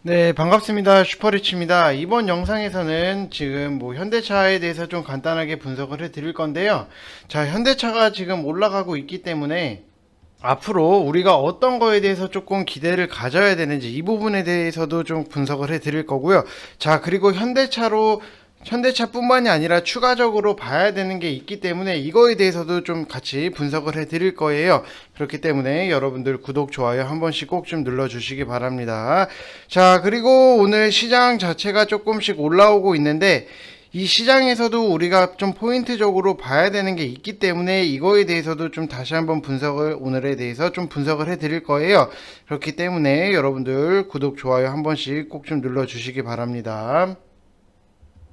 네, 반갑습니다. 슈퍼리치입니다. 이번 영상에서는 지금 현대차에 대해서 좀 간단하게 분석을 해 드릴 건데요. 자, 현대차가 지금 올라가고 있기 때문에 앞으로 우리가 어떤 거에 대해서 조금 기대를 가져야 되는지 이 부분에 대해서도 좀 분석을 해 드릴 거고요. 자, 그리고 현대차뿐만이 아니라 추가적으로 봐야 되는 게 있기 때문에 이거에 대해서도 좀 같이 분석을 해 드릴 거예요. 그렇기 때문에 여러분들 구독, 좋아요 한 번씩 꼭 좀 눌러 주시기 바랍니다. 자, 그리고 오늘 시장 자체가 조금씩 올라오고 있는데 이 시장에서도 우리가 좀 포인트적으로 봐야 되는 게 있기 때문에 이거에 대해서도 좀 다시 한번 오늘에 대해서 좀 분석을 해 드릴 거예요. 그렇기 때문에 여러분들 구독, 좋아요 한 번씩 꼭 좀 눌러 주시기 바랍니다.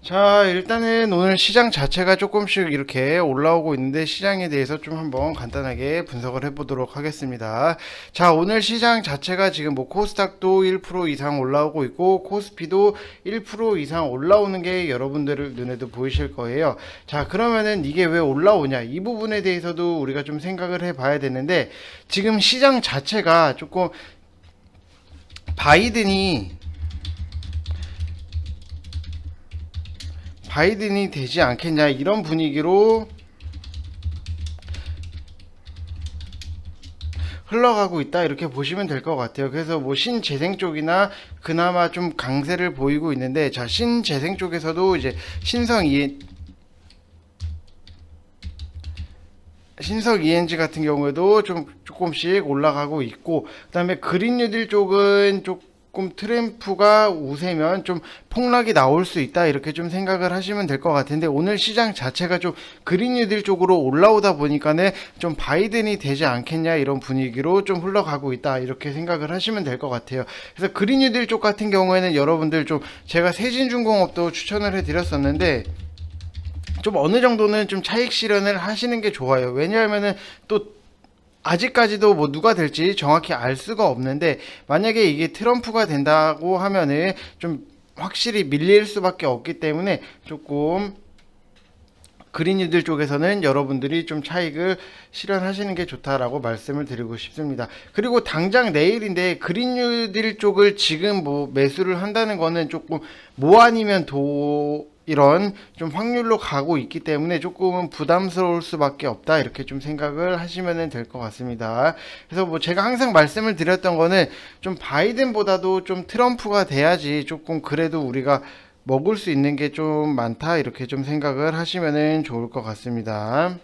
자, 일단은 오늘 시장 자체가 조금씩 이렇게 올라오고 있는데 시장에 대해서 좀 한번 간단하게 분석을 해보도록 하겠습니다. 자, 오늘 시장 자체가 지금 코스닥도 1% 이상 올라오고 있고 코스피도 1% 이상 올라오는 게 여러분들 눈에도 보이실 거예요. 자, 그러면은 이게 왜 올라오냐? 이 부분에 대해서도 우리가 좀 생각을 해봐야 되는데 지금 시장 자체가 조금 바이든이 되지 않겠냐 이런 분위기로 흘러가고 있다 이렇게 보시면 될 것 같아요. 그래서 신재생 쪽이나 그나마 좀 강세를 보이고 있는데 자, 신재생 쪽에서도 이제 신석 ENG 같은 경우에도 좀 조금씩 올라가고 있고 그다음에 그린 뉴딜 쪽은 조금 트램프가 우세면 좀 폭락이 나올 수 있다 이렇게 좀 생각을 하시면 될 것 같은데 오늘 시장 자체가 좀 그린 뉴딜 쪽으로 올라오다 보니까는 좀 바이든이 되지 않겠냐 이런 분위기로 좀 흘러가고 있다 이렇게 생각을 하시면 될 것 같아요. 그래서 그린 뉴딜 쪽 같은 경우에는 여러분들 좀 제가 세진중공업도 추천을 해드렸었는데 좀 어느 정도는 좀 차익 실현을 하시는 게 좋아요. 왜냐하면은 또 아직까지도 누가 될지 정확히 알 수가 없는데 만약에 이게 트럼프가 된다고 하면은 좀 확실히 밀릴 수밖에 없기 때문에 조금 그린이들 쪽에서는 여러분들이 좀 차익을 실현하시는 게 좋다라고 말씀을 드리고 싶습니다. 그리고 당장 내일인데 그린뉴딜 쪽을 지금 매수를 한다는 거는 조금 아니면 이런 좀 확률로 가고 있기 때문에 조금은 부담스러울 수밖에 없다 이렇게 좀 생각을 하시면 될 것 같습니다. 그래서 제가 항상 말씀을 드렸던 거는 좀 바이든보다도 좀 트럼프가 돼야지 조금 그래도 우리가 먹을 수 있는 게 좀 많다 이렇게 좀 생각을 하시면 좋을 것 같습니다.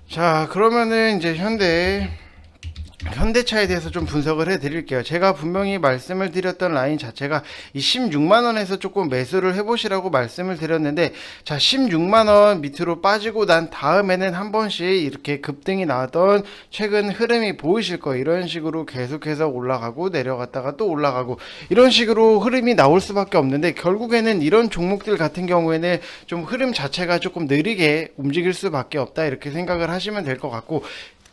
자, 그러면은 이제 현대차에 대해서 좀 분석을 해 드릴게요. 제가 분명히 말씀을 드렸던 라인 자체가 이 16만원에서 조금 매수를 해보시라고 말씀을 드렸는데 자, 16만원 밑으로 빠지고 난 다음에는 한 번씩 이렇게 급등이 나왔던 최근 흐름이 보이실 거예요. 이런 식으로 계속해서 올라가고 내려갔다가 또 올라가고 이런 식으로 흐름이 나올 수밖에 없는데 결국에는 이런 종목들 같은 경우에는 좀 흐름 자체가 조금 느리게 움직일 수밖에 없다 이렇게 생각을 하시면 될 것 같고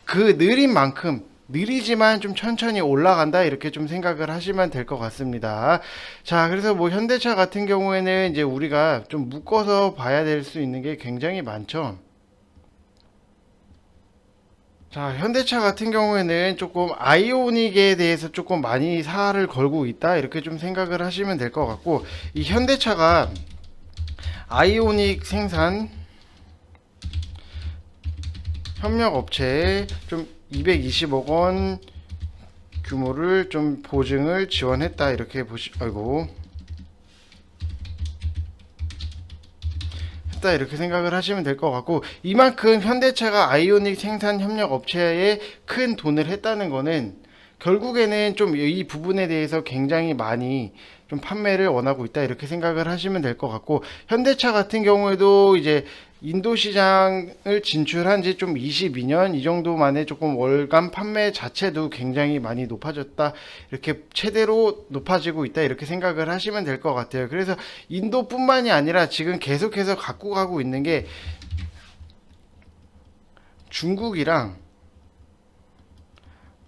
그 느린 만큼 느리지만 좀 천천히 올라간다 이렇게 좀 생각을 하시면 될 것 같습니다. 자, 그래서 현대차 같은 경우에는 이제 우리가 좀 묶어서 봐야 될 수 있는 게 굉장히 많죠. 자, 현대차 같은 경우에는 조금 아이오닉에 대해서 조금 많이 사활을 걸고 있다 이렇게 좀 생각을 하시면 될 것 같고 이 현대차가 아이오닉 생산 협력 업체에 좀 220억 원 규모를 좀 보증을 지원했다 이렇게 했다 이렇게 생각을 하시면 될 것 같고 이만큼 현대차가 아이오닉 생산 협력 업체에 큰 돈을 했다는 거는 결국에는 좀 이 부분에 대해서 굉장히 많이 좀 판매를 원하고 있다 이렇게 생각을 하시면 될 것 같고 현대차 같은 경우에도 이제 인도 시장을 진출한 지 좀 22년 이 정도 만에 조금 월간 판매 자체도 굉장히 많이 높아졌다 이렇게 최대로 높아지고 있다 이렇게 생각을 하시면 될 것 같아요. 그래서 인도뿐만이 아니라 지금 계속해서 갖고 가고 있는 게 중국이랑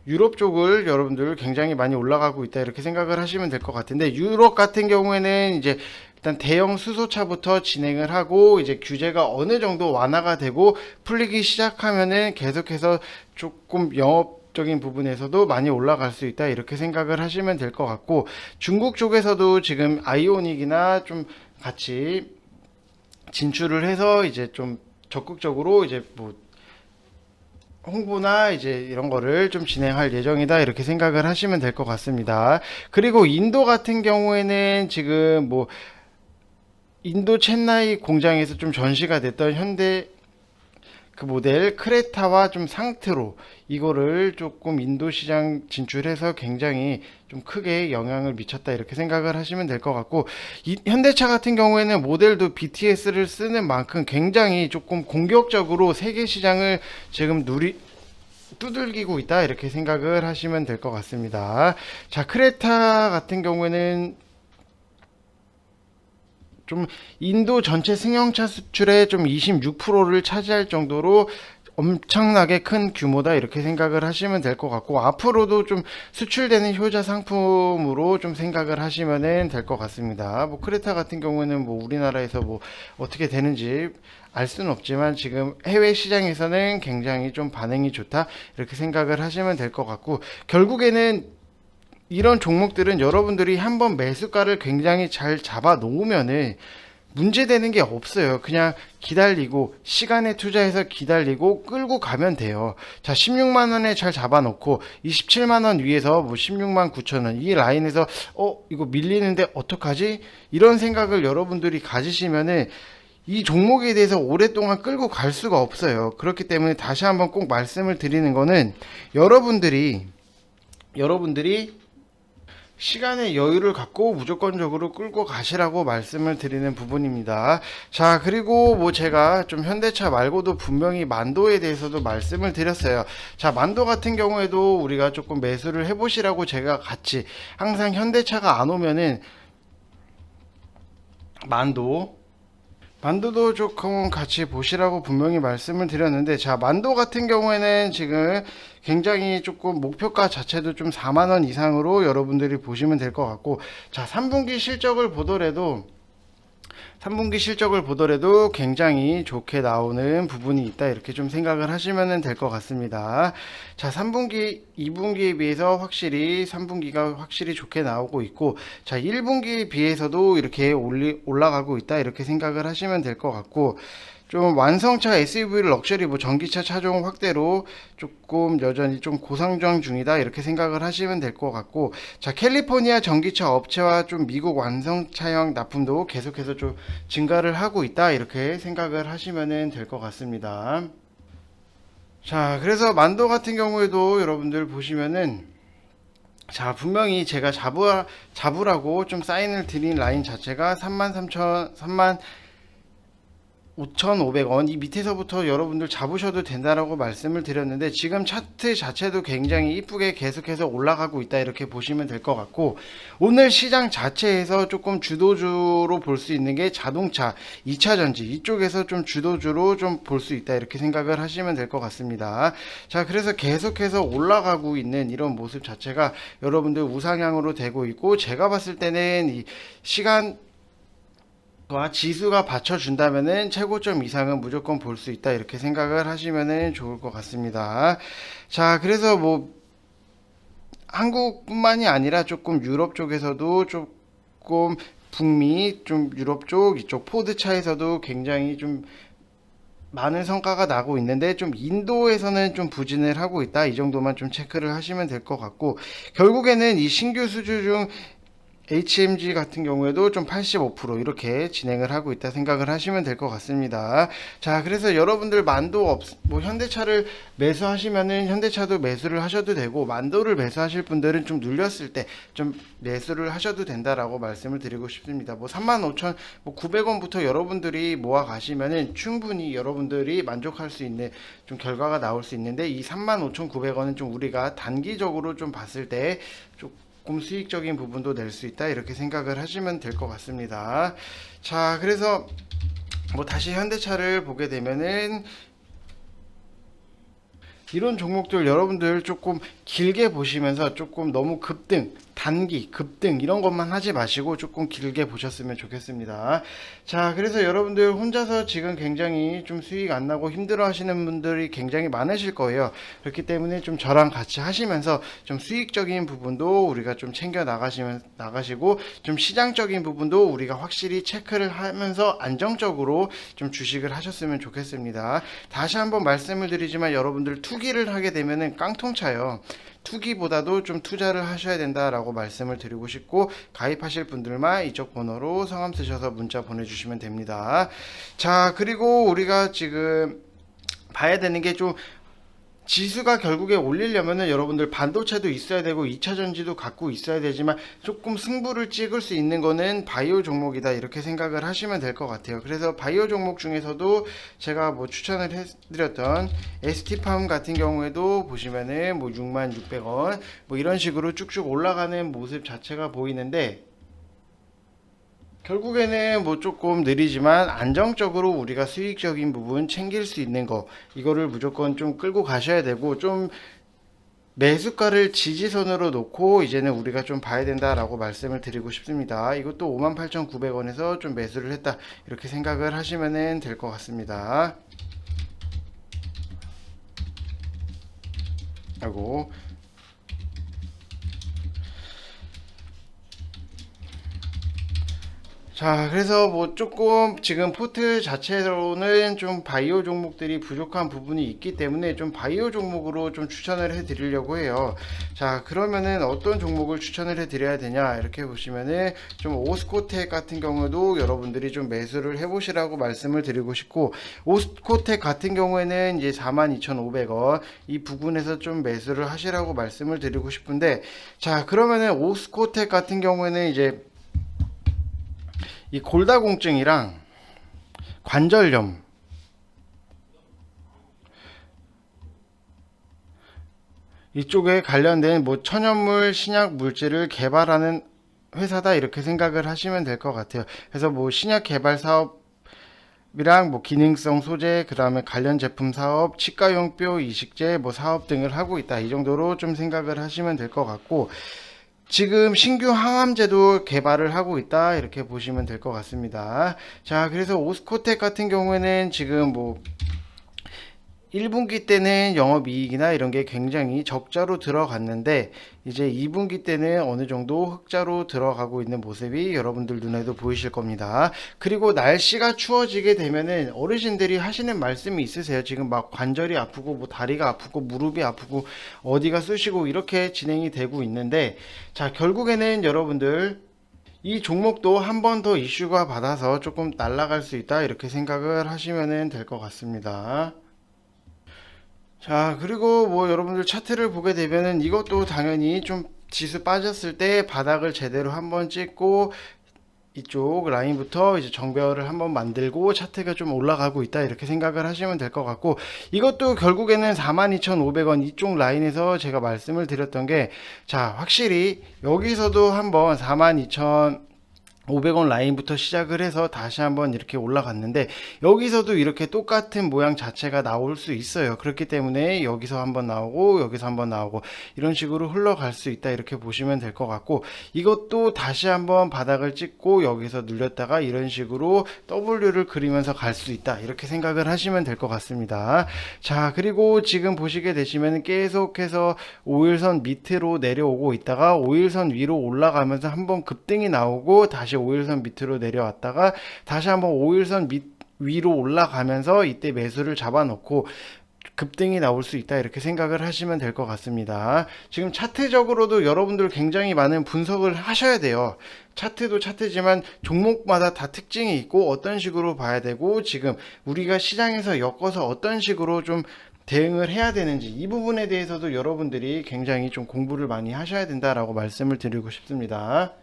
유럽 쪽을 여러분들 굉장히 많이 올라가고 있다 이렇게 생각을 하시면 될 것 같은데 유럽 같은 경우에는 이제 일단 대형 수소차부터 진행을 하고 이제 규제가 어느 정도 완화가 되고 풀리기 시작하면은 계속해서 조금 영업 적인 부분에서도 많이 올라갈 수 있다 이렇게 생각을 하시면 될 것 같고, 중국 쪽에서도 지금 아이오닉이나 좀 같이 진출을 해서 이제 좀 적극적으로 이제 뭐 홍보나 이제 이런 거를 좀 진행할 예정이다 이렇게 생각을 하시면 될 것 같습니다. 그리고 인도 같은 경우에는 지금 뭐 인도 첸나이 공장에서 좀 전시가 됐던 현대 그 모델 크레타와 좀 상트로 이거를 조금 인도 시장 진출해서 굉장히 좀 크게 영향을 미쳤다 이렇게 생각을 하시면 될 것 같고, 현대차 같은 경우에는 모델도 BTS를 쓰는 만큼 굉장히 조금 공격적으로 세계 시장을 지금 두들기고 있다 이렇게 생각을 하시면 될 것 같습니다. 자, 크레타 같은 경우에는 좀 인도 전체 승용차 수출의 좀 26%를 차지할 정도로 엄청나게 큰 규모다 이렇게 생각을 하시면 될 것 같고, 앞으로도 좀 수출되는 효자 상품으로 좀 생각을 하시면 될 것 같습니다. 뭐 크레타 같은 경우는 뭐 우리나라에서 뭐 어떻게 되는지 알 수는 없지만 지금 해외 시장에서는 굉장히 좀 반응이 좋다 이렇게 생각을 하시면 될 것 같고, 결국에는 이런 종목들은 여러분들이 한번 매수가를 굉장히 잘 잡아 놓으면은 문제되는 게 없어요. 그냥 기다리고 시간에 투자해서 기다리고 끌고 가면 돼요. 자, 16만 원에 잘 잡아 놓고 27만 원 위에서 뭐 16만 9천 원 이 라인에서 이거 밀리는데 어떡하지? 이런 생각을 여러분들이 가지시면은 이 종목에 대해서 오랫동안 끌고 갈 수가 없어요. 그렇기 때문에 다시 한번 꼭 말씀을 드리는 거는, 여러분들이 시간의 여유를 갖고 무조건적으로 끌고 가시라고 말씀을 드리는 부분입니다. 자, 그리고 뭐 제가 좀 현대차 말고도 분명히 만도에 대해서도 말씀을 드렸어요. 자, 만도 같은 경우에도 우리가 조금 매수를 해보시라고 제가 같이 항상 현대차가 안 오면은 만도도 조금 같이 보시라고 분명히 말씀을 드렸는데, 자, 만도 같은 경우에는 지금 굉장히 조금 목표가 자체도 좀 4만원 이상으로 여러분들이 보시면 될 것 같고, 자, 3분기 실적을 보더라도 굉장히 좋게 나오는 부분이 있다 이렇게 좀 생각을 하시면 될 것 같습니다. 자, 3분기 2분기에 비해서 확실히 3분기가 확실히 좋게 나오고 있고, 자, 1분기에 비해서도 이렇게 올라가고 있다 이렇게 생각을 하시면 될 것 같고, 좀 완성차 SUV 럭셔리 뭐 전기차 차종 확대로 조금 여전히 좀 고성장 중이다 이렇게 생각을 하시면 될 것 같고, 자, 캘리포니아 전기차 업체와 좀 미국 완성차형 납품도 계속해서 좀 증가를 하고 있다 이렇게 생각을 하시면 될 것 같습니다. 자, 그래서 만도 같은 경우에도 여러분들 보시면은, 자, 분명히 제가 잡으라고 좀 사인을 드린 라인 자체가 35,500원 이 밑에서부터 여러분들 잡으셔도 된다라고 말씀을 드렸는데, 지금 차트 자체도 굉장히 이쁘게 계속해서 올라가고 있다 이렇게 보시면 될 것 같고, 오늘 시장 자체에서 조금 주도주로 볼 수 있는 게 자동차 2차전지 이쪽에서 좀 주도주로 좀 볼 수 있다 이렇게 생각을 하시면 될 것 같습니다. 자, 그래서 계속해서 올라가고 있는 이런 모습 자체가 여러분들 우상향으로 되고 있고, 제가 봤을 때는 이 시간 지수가 받쳐준다면은 최고점 이상은 무조건 볼 수 있다 이렇게 생각을 하시면은 좋을 것 같습니다. 자, 그래서 뭐 한국뿐만이 아니라 조금 유럽 쪽에서도 조금 북미 좀 유럽 쪽 이쪽 포드 차에서도 굉장히 좀 많은 성과가 나고 있는데, 좀 인도에서는 좀 부진을 하고 있다 이 정도만 좀 체크를 하시면 될 것 같고, 결국에는 이 신규 수주 중 HMG 같은 경우에도 좀 85% 이렇게 진행을 하고 있다 생각을 하시면 될 것 같습니다. 자, 그래서 여러분들 뭐 현대차를 매수하시면은 현대차도 매수를 하셔도 되고, 만도를 매수하실 분들은 좀 눌렸을 때 좀 매수를 하셔도 된다라고 말씀을 드리고 싶습니다. 뭐 35,900원부터 여러분들이 모아 가시면은 충분히 여러분들이 만족할 수 있는 좀 결과가 나올 수 있는데, 이 35,900원은 좀 우리가 단기적으로 좀 봤을 때 조금 수익적인 부분도 낼 수 있다 이렇게 생각을 하시면 될 것 같습니다. 자, 그래서 뭐 다시 현대차를 보게 되면은 이런 종목들 여러분들 조금 길게 보시면서 조금 너무 급등 단기 급등 이런 것만 하지 마시고 조금 길게 보셨으면 좋겠습니다. 자, 그래서 여러분들 혼자서 지금 굉장히 좀 수익 안 나고 힘들어 하시는 분들이 굉장히 많으실 거예요. 그렇기 때문에 좀 저랑 같이 하시면서 좀 수익적인 부분도 우리가 좀 챙겨 나가시고 좀 시장적인 부분도 우리가 확실히 체크를 하면서 안정적으로 좀 주식을 하셨으면 좋겠습니다. 다시 한번 말씀을 드리지만 여러분들 투기를 하게 되면은 깡통차요. 투기보다도 좀 투자를 하셔야 된다라고 말씀을 드리고 싶고, 가입하실 분들만 이쪽 번호로 성함 쓰셔서 문자 보내주시면 됩니다. 자, 그리고 우리가 지금 봐야 되는 게 좀 지수가 결국에 올리려면은 여러분들 반도체도 있어야 되고 2차 전지도 갖고 있어야 되지만 조금 승부를 찍을 수 있는 거는 바이오 종목이다 이렇게 생각을 하시면 될 것 같아요. 그래서 바이오 종목 중에서도 제가 뭐 추천을 해드렸던 ST팜 같은 경우에도 보시면은 뭐 66,600원 뭐 이런 식으로 쭉쭉 올라가는 모습 자체가 보이는데, 결국에는 뭐 조금 느리지만 안정적으로 우리가 수익적인 부분 챙길 수 있는 거, 이거를 무조건 좀 끌고 가셔야 되고, 좀 매수가를 지지선으로 놓고 이제는 우리가 좀 봐야 된다라고 말씀을 드리고 싶습니다. 이것도 58,900원에서 좀 매수를 했다 이렇게 생각을 하시면 될 것 같습니다. 하고 자, 그래서 뭐 조금 지금 포트 자체로는 좀 바이오 종목들이 부족한 부분이 있기 때문에 좀 바이오 종목으로 좀 추천을 해 드리려고 해요. 자, 그러면은 어떤 종목을 추천을 해 드려야 되냐 이렇게 보시면은 좀 오스코텍 같은 경우도 여러분들이 좀 매수를 해 보시라고 말씀을 드리고 싶고, 오스코텍 같은 경우에는 이제 42,500원 이 부분에서 좀 매수를 하시라고 말씀을 드리고 싶은데, 자, 그러면은 오스코텍 같은 경우에는 이제 이 골다공증이랑 관절염 이쪽에 관련된 뭐 천연물 신약 물질을 개발하는 회사다 이렇게 생각을 하시면 될 것 같아요. 그래서 뭐 신약 개발 사업이랑 뭐 기능성 소재, 그 다음에 관련 제품 사업, 치과용 뼈 이식제 뭐 사업 등을 하고 있다 이 정도로 좀 생각을 하시면 될 것 같고, 지금 신규 항암제도 개발을 하고 있다 이렇게 보시면 될 것 같습니다. 자, 그래서 오스코텍 같은 경우에는 지금 뭐 1분기 때는 영업이익이나 이런 게 굉장히 적자로 들어갔는데 이제 2분기 때는 어느 정도 흑자로 들어가고 있는 모습이 여러분들 눈에도 보이실 겁니다. 그리고 날씨가 추워지게 되면은 어르신들이 하시는 말씀이 있으세요. 지금 막 관절이 아프고 뭐 다리가 아프고 무릎이 아프고 어디가 쑤시고 이렇게 진행이 되고 있는데, 자, 결국에는 여러분들 이 종목도 한 번 더 이슈가 받아서 조금 날아갈 수 있다 이렇게 생각을 하시면 될 것 같습니다. 자, 그리고 뭐 여러분들 차트를 보게 되면은 이것도 당연히 좀 지수 빠졌을 때 바닥을 제대로 한번 찍고 이쪽 라인부터 이제 정배열을 한번 만들고 차트가 좀 올라가고 있다 이렇게 생각을 하시면 될 것 같고, 이것도 결국에는 42,500원 이쪽 라인에서 제가 말씀을 드렸던 게, 자, 확실히 여기서도 한번 42,500원 라인부터 시작을 해서 다시 한번 이렇게 올라갔는데 여기서도 이렇게 똑같은 모양 자체가 나올 수 있어요. 그렇기 때문에 여기서 한번 나오고 여기서 한번 나오고 이런 식으로 흘러갈 수 있다 이렇게 보시면 될 것 같고, 이것도 다시 한번 바닥을 찍고 여기서 눌렸다가 이런 식으로 W를 그리면서 갈 수 있다 이렇게 생각을 하시면 될 것 같습니다. 자, 그리고 지금 보시게 되시면 계속해서 5일선 밑으로 내려오고 있다가 5일선 위로 올라가면서 한번 급등이 나오고 다시 5일선 밑으로 내려왔다가 다시 한번 5일선 위로 올라가면서 이때 매수를 잡아놓고 급등이 나올 수 있다 이렇게 생각을 하시면 될 것 같습니다. 지금 차트적으로도 여러분들 굉장히 많은 분석을 하셔야 돼요. 차트도 차트지만 종목마다 다 특징이 있고 어떤 식으로 봐야 되고 지금 우리가 시장에서 엮어서 어떤 식으로 좀 대응을 해야 되는지 이 부분에 대해서도 여러분들이 굉장히 좀 공부를 많이 하셔야 된다라고 말씀을 드리고 싶습니다.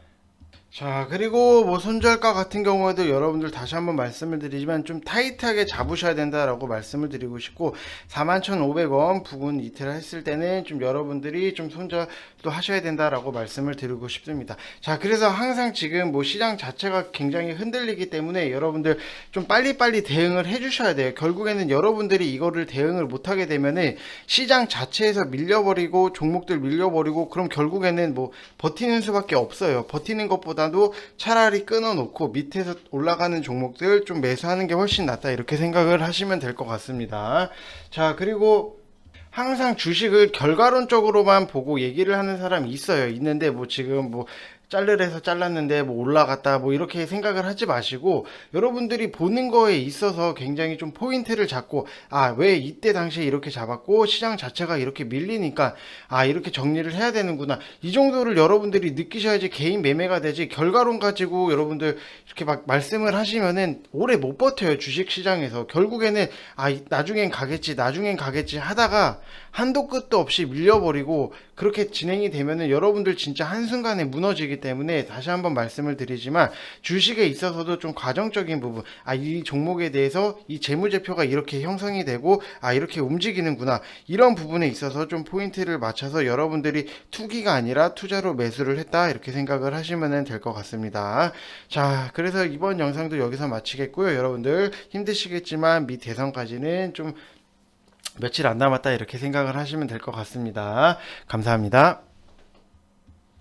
자, 그리고 뭐 손절가 같은 경우에도 여러분들 다시 한번 말씀을 드리지만 좀 타이트하게 잡으셔야 된다라고 말씀을 드리고 싶고, 41,500원 부근 이틀 했을 때는 좀 여러분들이 좀 손절도 하셔야 된다라고 말씀을 드리고 싶습니다. 자, 그래서 항상 지금 뭐 시장 자체가 굉장히 흔들리기 때문에 여러분들 좀 빨리빨리 대응을 해 주셔야 돼요. 결국에는 여러분들이 이거를 대응을 못하게 되면은 시장 자체에서 밀려버리고 종목들 밀려버리고, 그럼 결국에는 뭐 버티는 수밖에 없어요. 버티는 것보다도 차라리 끊어놓고 밑에서 올라가는 종목들 좀 매수하는 게 훨씬 낫다, 이렇게 생각을 하시면 될 것 같습니다. 자, 그리고 항상 주식을 결과론적으로만 보고 얘기를 하는 사람이 있어요. 있는데 뭐 지금 뭐 자르래서 잘랐는데 뭐 올라갔다 뭐 이렇게 생각을 하지 마시고, 여러분들이 보는 거에 있어서 굉장히 좀 포인트를 잡고, 아, 왜 이때 당시에 이렇게 잡았고 시장 자체가 이렇게 밀리니까 아, 이렇게 정리를 해야 되는구나, 이 정도를 여러분들이 느끼셔야지 개인 매매가 되지, 결과론 가지고 여러분들 이렇게 막 말씀을 하시면은 오래 못 버텨요. 주식 시장에서 결국에는 아, 나중엔 가겠지 나중엔 가겠지 하다가 한도 끝도 없이 밀려버리고, 그렇게 진행이 되면은 여러분들 진짜 한순간에 무너지기 때문에, 다시 한번 말씀을 드리지만 주식에 있어서도 좀 과정적인 부분, 아, 이 종목에 대해서 이 재무제표가 이렇게 형성이 되고 아, 이렇게 움직이는구나, 이런 부분에 있어서 좀 포인트를 맞춰서 여러분들이 투기가 아니라 투자로 매수를 했다, 이렇게 생각을 하시면 될 것 같습니다. 자, 그래서 이번 영상도 여기서 마치겠고요. 여러분들 힘드시겠지만 미 대선까지는 좀 며칠 안 남았다, 이렇게 생각을 하시면 될 것 같습니다. 감사합니다.